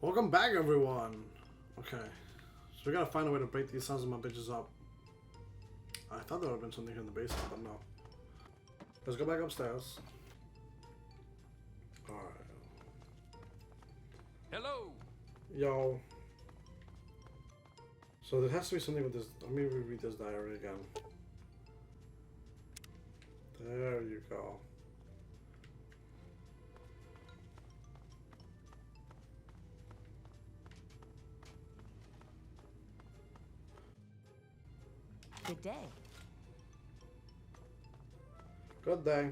Welcome back, everyone. Okay, so we gotta find a way to break these sons of my bitches up. I thought there would have been something here in the basement, but no. Let's go back upstairs. Alright. Hello. Yo. So there has to be something with this. Let me reread this diary again. There you go. Good day. Good day.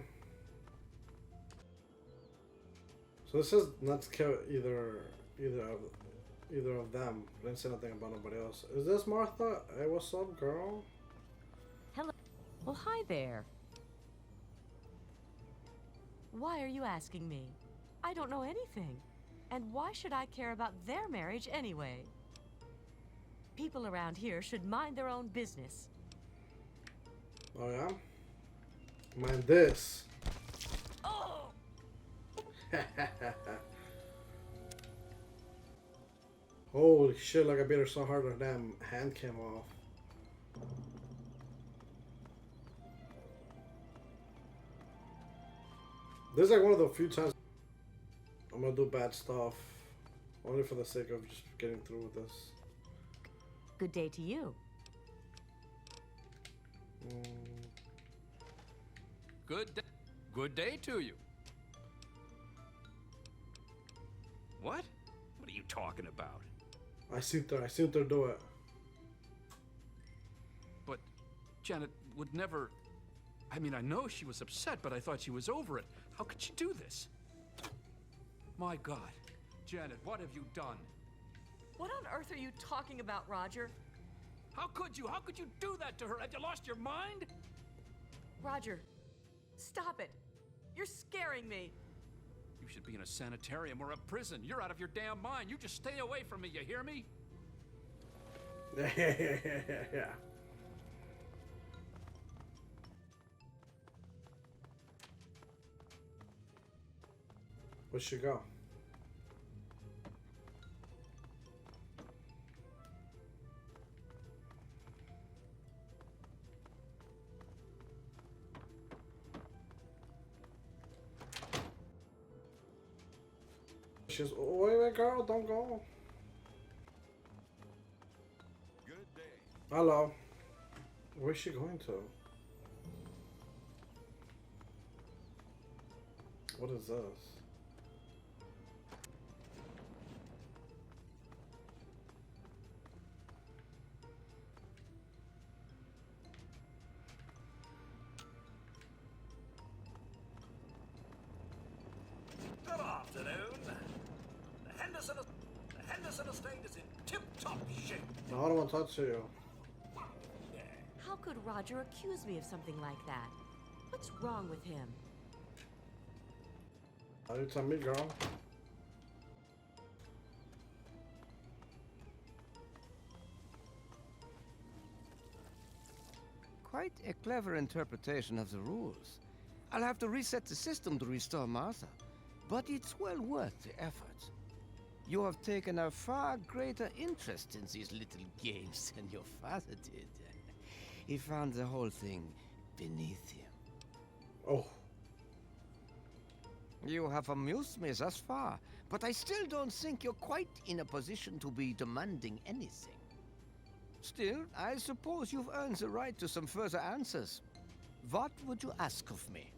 So this says let's kill either of them. Didn't say nothing about nobody else. Is this Martha? Hey, what's up, girl? Hello. Well, hi there. Why are you asking me? I don't know anything. And why should I care about their marriage anyway? People around here should mind their own business. Oh yeah? Mind this. Oh! Holy shit, like I beat her so hard her damn hand came off. This is like one of the few times I'm gonna do bad stuff. Only for the sake of just getting through with this. Good day to you. Good day to you. What? What are you talking about? I seen her do it. But Janet would never... I mean, I know she was upset, but I thought she was over it. How could she do this? My God. Janet, what have you done? What on earth are you talking about, Roger? How could you? How could you do that to her? Have you lost your mind? Roger, stop it. You're scaring me. You should be in a sanitarium or a prison. You're out of your damn mind. You just stay away from me, you hear me? Yeah. Where'd she go? She's wait, girl, don't go. Good day. Hello. Where's she going to? What is this? Good afternoon. The Henderson estate is in tip-top shape. No, I don't want to touch you. How could Roger accuse me of something like that? What's wrong with him? How you tell me, girl? Quite a clever interpretation of the rules. I'll have to reset the system to restore Martha, but it's well worth the effort. You have taken a far greater interest in these little games than your father did. He found the whole thing beneath him. Oh. You have amused me thus far, but I still don't think you're quite in a position to be demanding anything. Still, I suppose you've earned the right to some further answers. What would you ask of me?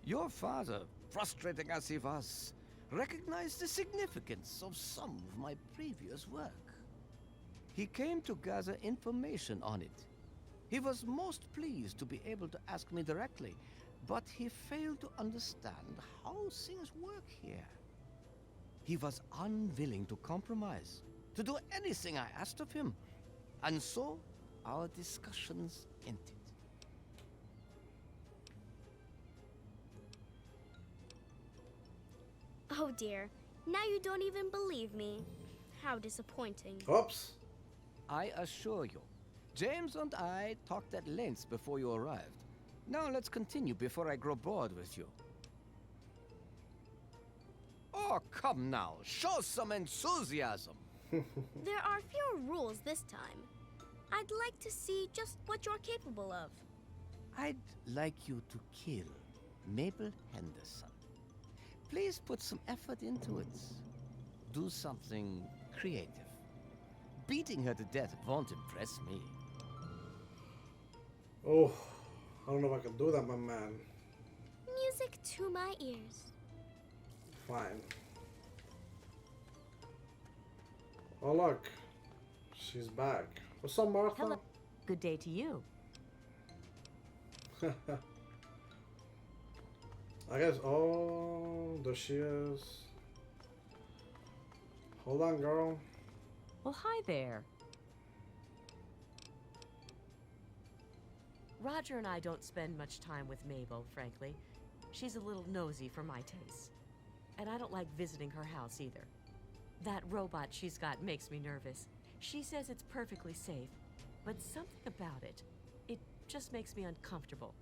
Your father, frustrating as he was, recognized the significance of some of my previous work. He came to gather information on it. He was most pleased to be able to ask me directly, but he failed to understand how things work here. He was unwilling to compromise, to do anything I asked of him, and so our discussions ended. Oh dear, now you don't even believe me. How disappointing. Oops. I assure you, James and I talked at length before you arrived. Now let's continue before I grow bored with you. Oh, come now. Show some enthusiasm. There are fewer rules this time. I'd like to see just what you're capable of. I'd like you to kill Mabel Henderson. Please put some effort into it. Do something creative. Beating her to death won't impress me. Oh, I don't know if I can do that, my man. Music to my ears. Fine. Oh, look. She's back. What's up, Martha? Hello. Good day to you. I guess. Oh, there she is. Hold on, girl. Well, hi there. Roger and I don't spend much time with Mabel, frankly. She's a little nosy for my taste. And I don't like visiting her house either. That robot she's got makes me nervous. She says it's perfectly safe, but something about it just makes me uncomfortable.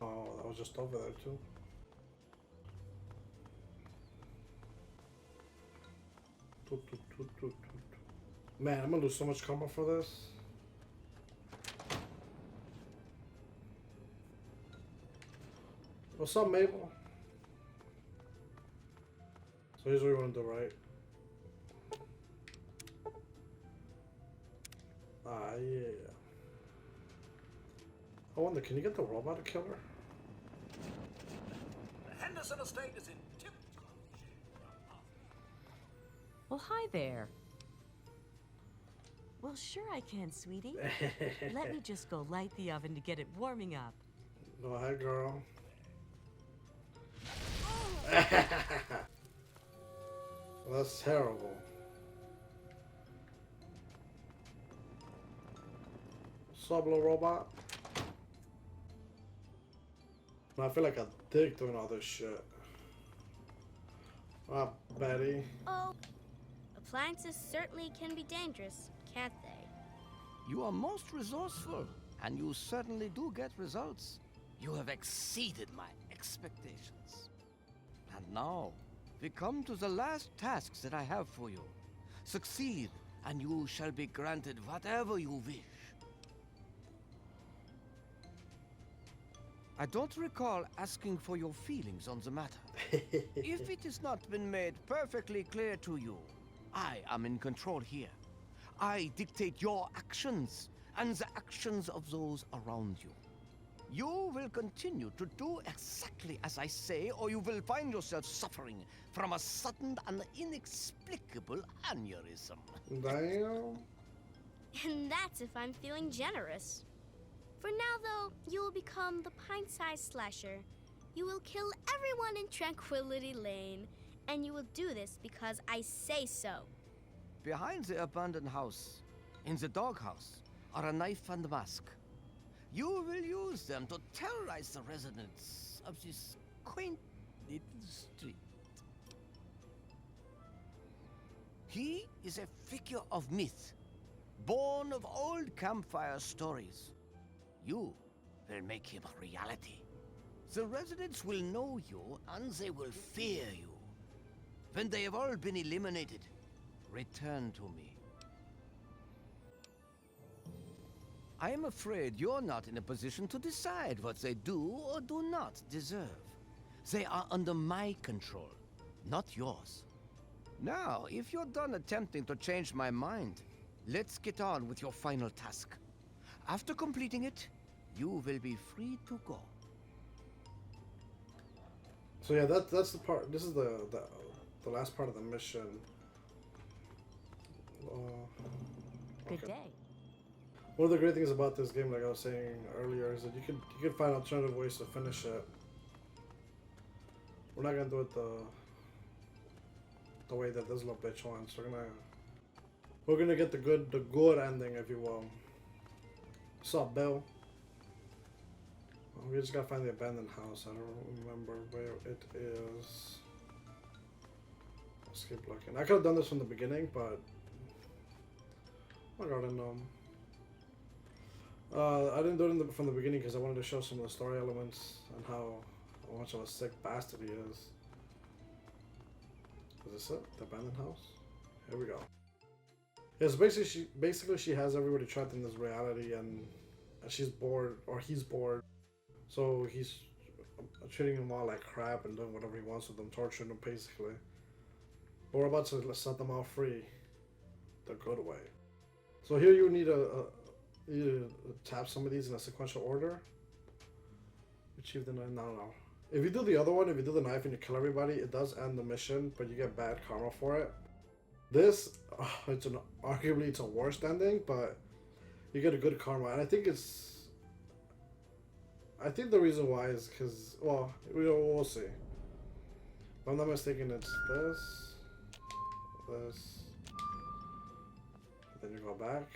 Oh, that was just over there, too. Man, I'm gonna lose so much karma for this. What's up, Mabel? So here's what we want to do, right? Ah, yeah. I wonder, can you get the robot to kill her? The Henderson estate is in tip-top shape. Well, hi there. Well, sure I can, sweetie. Let me just go light the oven to get it warming up. Go ahead, girl. That's terrible. Sup, little robot? I feel like a dick doing all this shit. Ah, Betty. Oh, appliances certainly can be dangerous, can't they? You are most resourceful, and you certainly do get results. You have exceeded my expectations. And now, we come to the last tasks that I have for you. Succeed, and you shall be granted whatever you wish. I don't recall asking for your feelings on the matter. If it has not been made perfectly clear to you, I am in control here. I dictate your actions and the actions of those around you. You will continue to do exactly as I say, or you will find yourself suffering from a sudden and inexplicable aneurysm. Damn. And that's if I'm feeling generous. For now, though, you will become the pint-sized slasher. You will kill everyone in Tranquility Lane, and you will do this because I say so. Behind the abandoned house, in the doghouse, are a knife and mask. You will use them to terrorize the residents of this quaint little street. He is a figure of myth, born of old campfire stories. You will make him a reality. The residents will know you, and they will fear you. When they have all been eliminated, return to me. I am afraid you're not in a position to decide what they do or do not deserve. They are under my control, not yours. Now, if you're done attempting to change my mind, let's get on with your final task. After completing it, you will be free to go. So yeah, that's the part. This is the last part of the mission. Good Okay. day. One of the great things about this game, like I was saying earlier, is that you could find alternative ways to finish it. We're not gonna do it the way that this little bitch wants. We're gonna get the good ending, if you will. What's up, Bill? We just gotta find the abandoned house. I don't remember where it is. Let's keep looking. I could have done this from the beginning, but I gotta know. I didn't do it from the beginning because I wanted to show some of the story elements and how much of a sick bastard he is. Is this it? The abandoned house? Here we go. Yes, basically she has everybody trapped in this reality, and she's bored, or he's bored, so he's treating them all like crap and doing whatever he wants with them, torturing them basically. But we're about to set them all free the good way. So here you need you tap some of these in a sequential order. Achieve the knife. No. If you do the other one, if you do the knife and you kill everybody, it does end the mission, but you get bad karma for it. This, arguably it's a worse ending, but you get a good karma, and I think the reason why is because, well, we'll see. If I'm not mistaken, it's this, then you go back.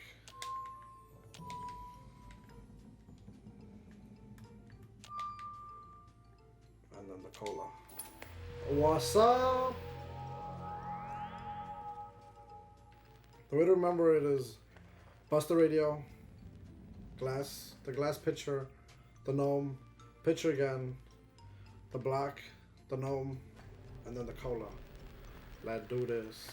And then the cola. What's up? The way to remember it is bust the radio, glass, the glass pitcher, the gnome, pitcher again, the block, the gnome, and then the cola. Let's do this.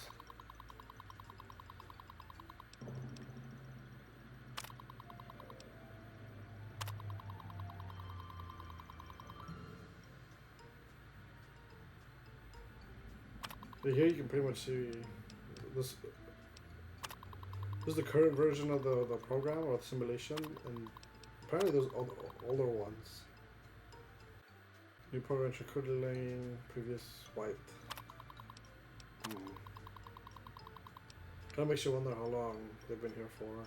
Here you can pretty much see this. This is the current version of the program or the simulation, and apparently there's older ones. New program, Tranquility Lane, previous white. Kind of makes you wonder how long they've been here for.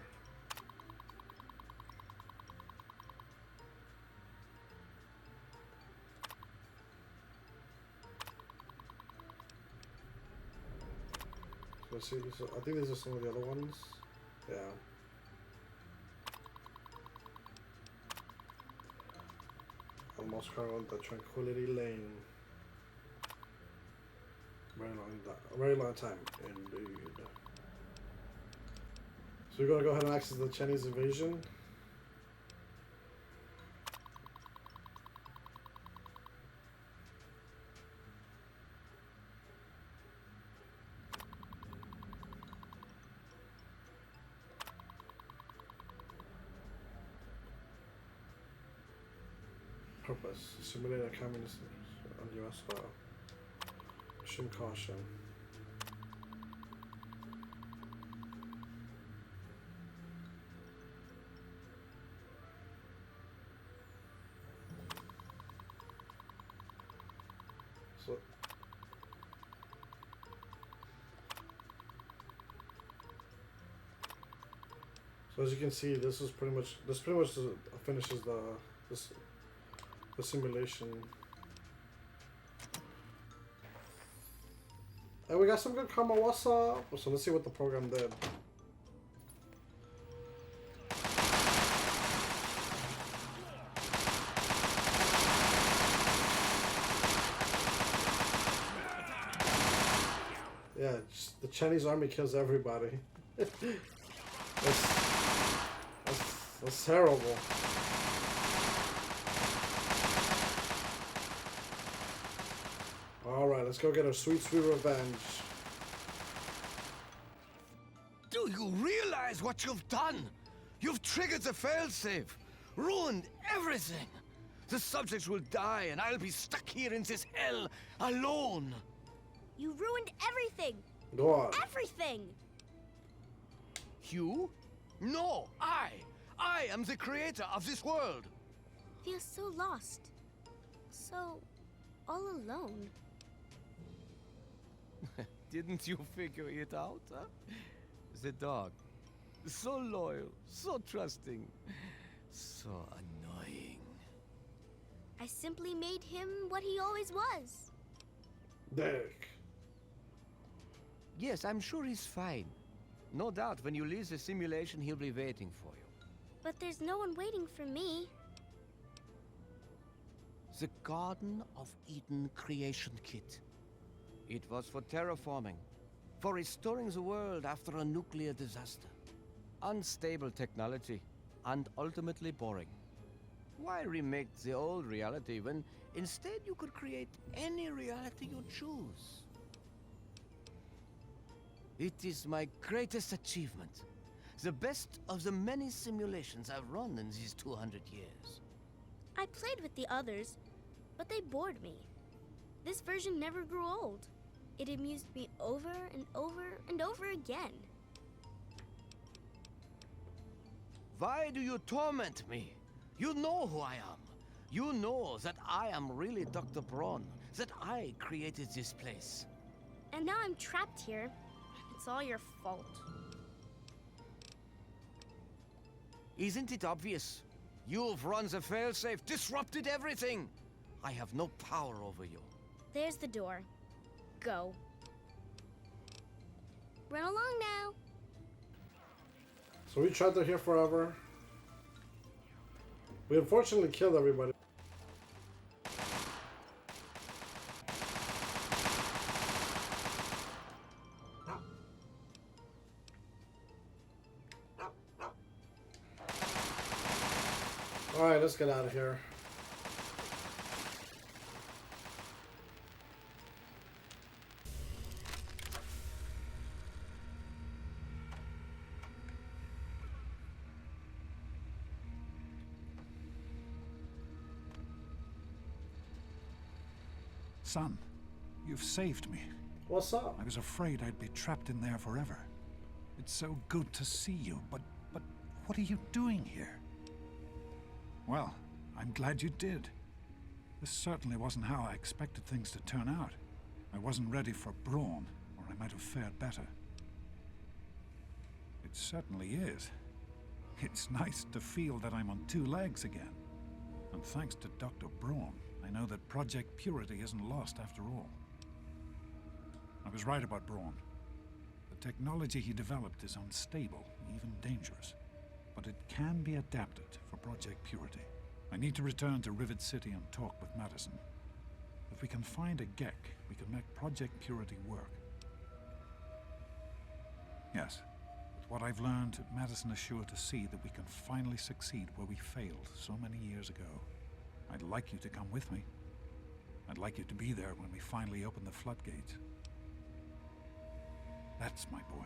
So see, I think these are some of the other ones. Yeah. Almost covered the Tranquility Lane. Very long time indeed. So we're gonna go ahead and access the Chinese invasion. Purpose: simulate a communist on U.S. soil. Extreme caution. So as you can see, this pretty much finishes the simulation. And we got some good karma. What's up? So let's see what the program did. Yeah, just the Chinese army kills everybody. That's terrible. Alright, let's go get our sweet, sweet revenge. Do you realize what you've done? You've triggered the failsafe, ruined everything. The subjects will die and I'll be stuck here in this hell alone. You ruined everything. Go on. Everything. You? No, I am the creator of this world. Feel so lost. So all alone. Didn't you figure it out, huh? The dog. So loyal, so trusting, so annoying. I simply made him what he always was. Dick. Yes, I'm sure he's fine. No doubt when you leave the simulation, he'll be waiting for you. But there's no one waiting for me. The Garden of Eden creation kit. It was for terraforming, for restoring the world after a nuclear disaster. Unstable technology, and ultimately boring. Why remake the old reality when instead you could create any reality you choose? It is my greatest achievement. The best of the many simulations I've run in these 200 years. I played with the others, but they bored me. This version never grew old. It amused me over and over and over again. Why do you torment me? You know who I am. You know that I am really Dr. Braun, that I created this place. And now I'm trapped here. It's all your fault. Isn't it obvious? You've run the failsafe, disrupted everything. I have no power over you. There's the door. Go. Run along now. So we trapped her here forever. We unfortunately killed everybody. Alright, let's get out of here. Son, you've saved me. What's up? I was afraid I'd be trapped in there forever. It's so good to see you, but what are you doing here? Well, I'm glad you did. This certainly wasn't how I expected things to turn out. I wasn't ready for Brawn, or I might have fared better. It certainly is. It's nice to feel that I'm on two legs again. And thanks to Dr. Braun, I know that Project Purity isn't lost after all. I was right about Braun. The technology he developed is unstable, even dangerous. But it can be adapted for Project Purity. I need to return to Rivet City and talk with Madison. If we can find a GEC, we can make Project Purity work. Yes, with what I've learned, Madison is sure to see that we can finally succeed where we failed so many years ago. I'd like you to come with me. I'd like you to be there when we finally open the floodgates. That's my boy.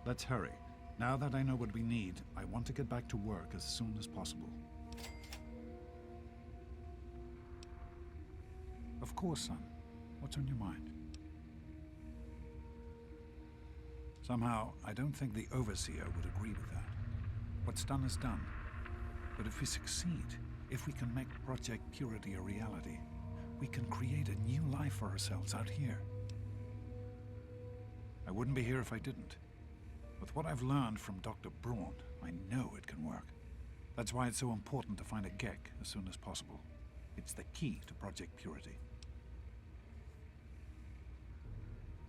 Let's hurry. Now that I know what we need, I want to get back to work as soon as possible. Of course, son. What's on your mind? Somehow, I don't think the Overseer would agree with that. What's done is done. But if we succeed, if we can make Project Purity a reality, we can create a new life for ourselves out here. I wouldn't be here if I didn't. With what I've learned from Dr. Braun, I know it can work. That's why it's so important to find a GEC as soon as possible. It's the key to Project Purity.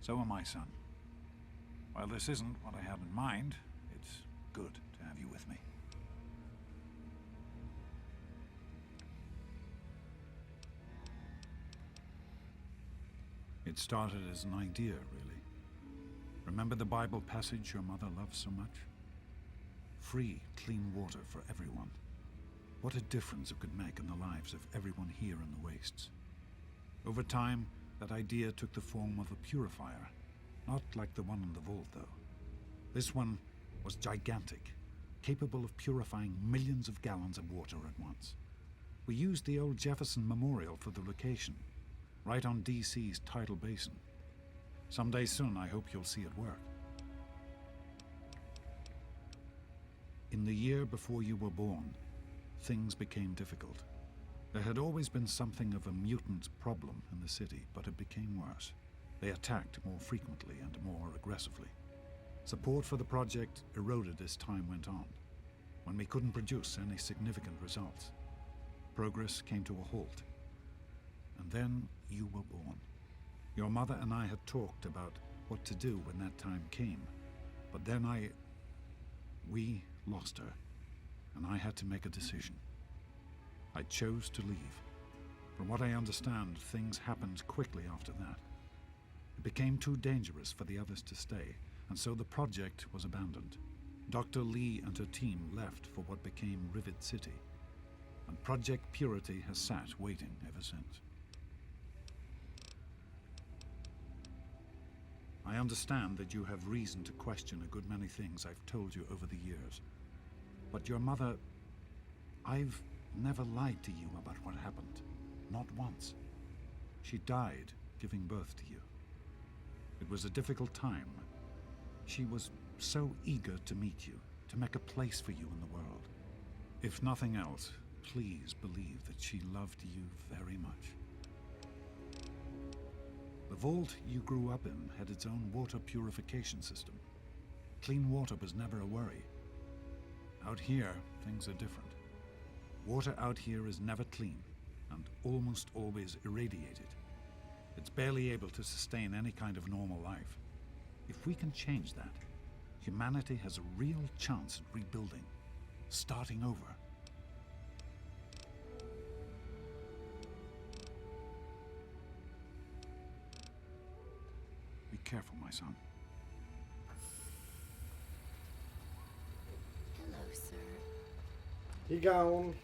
So am I, son. While this isn't what I had in mind, it's good to have you with me. It started as an idea, really. Remember the Bible passage your mother loved so much? Free, clean water for everyone. What a difference it could make in the lives of everyone here in the wastes. Over time, that idea took the form of a purifier. Not like the one in the vault, though. This one was gigantic, capable of purifying millions of gallons of water at once. We used the old Jefferson Memorial for the location, right on DC's tidal basin. Someday soon, I hope you'll see it work. In the year before you were born, things became difficult. There had always been something of a mutant problem in the city, but it became worse. They attacked more frequently and more aggressively. Support for the project eroded as time went on. When we couldn't produce any significant results, progress came to a halt. And then you were born. Your mother and I had talked about what to do when that time came, but then we lost her, and I had to make a decision. I chose to leave. From what I understand, things happened quickly after that. It became too dangerous for the others to stay, and so the project was abandoned. Dr. Lee and her team left for what became Rivet City, and Project Purity has sat waiting ever since. I understand that you have reason to question a good many things I've told you over the years. But your mother... I've never lied to you about what happened. Not once. She died giving birth to you. It was a difficult time. She was so eager to meet you, to make a place for you in the world. If nothing else, please believe that she loved you very much. The vault you grew up in had its own water purification system. Clean water was never a worry. Out here, things are different. Water out here is never clean, and almost always irradiated. It's barely able to sustain any kind of normal life. If we can change that, humanity has a real chance at rebuilding, starting over. Be careful, my son. Hello, sir. He gone.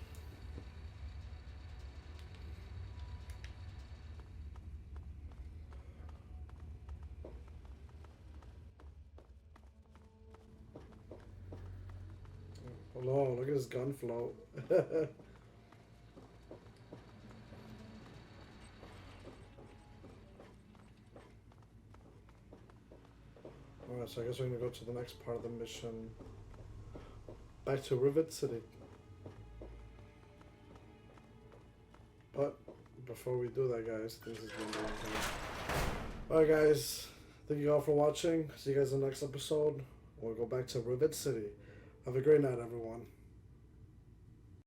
Oh no, look at his gun float. Alright, so I guess we're gonna go to the next part of the mission. Back to Rivet City. But before we do that, guys, this is gonna be a long time. Alright guys, thank you all for watching. See you guys in the next episode. We'll go back to Rivet City. Have a great night, everyone.